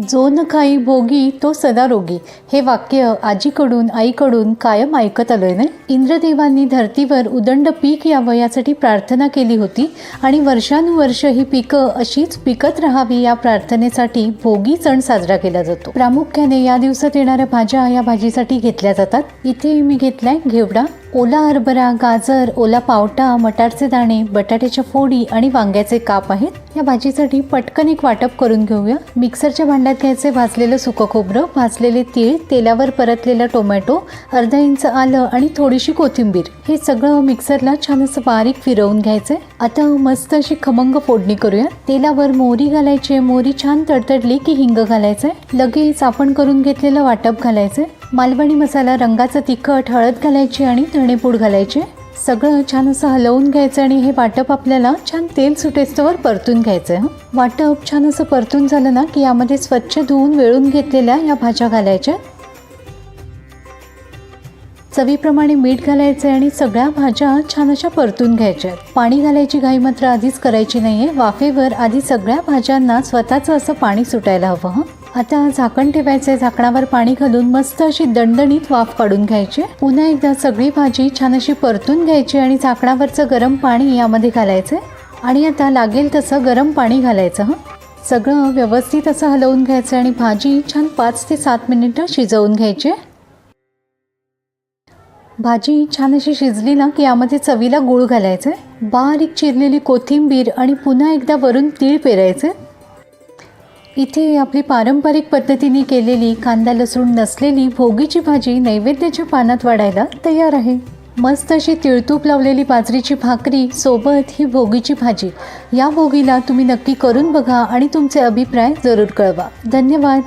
जो न खाई भोगी तो सदा रोगी, हे वाक्य आजीकडून आईकडून कायम ऐकत आलोय ना. इंद्रदेवांनी धर्तीवर उदंड पीक यावं यासाठी प्रार्थना केली होती आणि वर्षानुवर्ष ही पिकं अशीच पिकत राहावी या प्रार्थनेसाठी भोगी सण साजरा केला जातो. प्रामुख्याने या दिवसात येणाऱ्या भाज्या या भाजीसाठी घेतल्या जातात. इथे मी घेतलाय घेवडा, ओला हरभरा, गाजर, ओला पावटा, मटारचे दाणे, बटाट्याच्या फोडी आणि वांग्याचे काप आहेत. या भाजीसाठी पटकन एक वाटप करून घेऊया. मिक्सरच्या भांड्यात घ्यायचे भाजलेलं सुकं खोबरं, भाजलेले तीळ, तेलावर परतलेला टोमॅटो, अर्धा इंच आलं आणि थोडीशी कोथिंबीर. हे सगळं मिक्सरला छान असं बारीक फिरवून घ्यायचंय. आता मस्त अशी खमंग फोडणी करूया. तेलावर मोहरी घालायची. मोहरी छान तडतडली की हिंग घालायचंय. लगेच आपण करून घेतलेलं वाटप घालायचंय. मालवणी मसाला, रंगाचं तिखट, हळद घालायची आणि धणेपूड घालायची. सगळं छान असं हलवून घ्यायचं आणि हे वाटप आपल्याला छान तेल सुटेस्तवर परतून घ्यायचं आहे. वाटप छान असं परतून झालं ना की यामध्ये स्वच्छ धुवून वेळून घेतलेल्या या भाज्या घालायच्या. चवीप्रमाणे मीठ घालायचं आणि सगळ्या भाज्या छान अशा परतून घ्यायच्या. पाणी घालायची घाई मात्र आधीच करायची नाहीये. वाफेवर आधी सगळ्या भाज्यांना स्वतःचं असं पाणी सुटायला हवं. आता झाकण ठेवायचंय. झाकणावर पाणी घालून मस्त अशी दणदणीत वाफ काढून घ्यायची. पुन्हा एकदा सगळी भाजी छान अशी परतून घ्यायची आणि झाकणावरचं गरम पाणी यामध्ये घालायचंय आणि आता लागेल तसं गरम पाणी घालायचं. सगळं व्यवस्थित असं हलवून घ्यायचं आणि भाजी छान 5 ते 7 मिनिटं शिजवून घ्यायची. भाजी छान अशी शिजली ना की यामध्ये चवीला गूळ घालायचंय, बारीक चिरलेली कोथिंबीर आणि पुन्हा एकदा वरून तीळ पेरायचे. इथे आपली पारंपरिक पद्धतीने केलेली कांदा लसूण नसलेली भोगीची भाजी नैवेद्याच्या पानात वाढायला तयार आहे. मस्त अशी तिळतूप लावलेली बाजरीची भाकरी सोबत ही भोगीची भाजी. या भोगीला तुम्ही नक्की करून बघा आणि तुमचे अभिप्राय जरूर कळवा. धन्यवाद.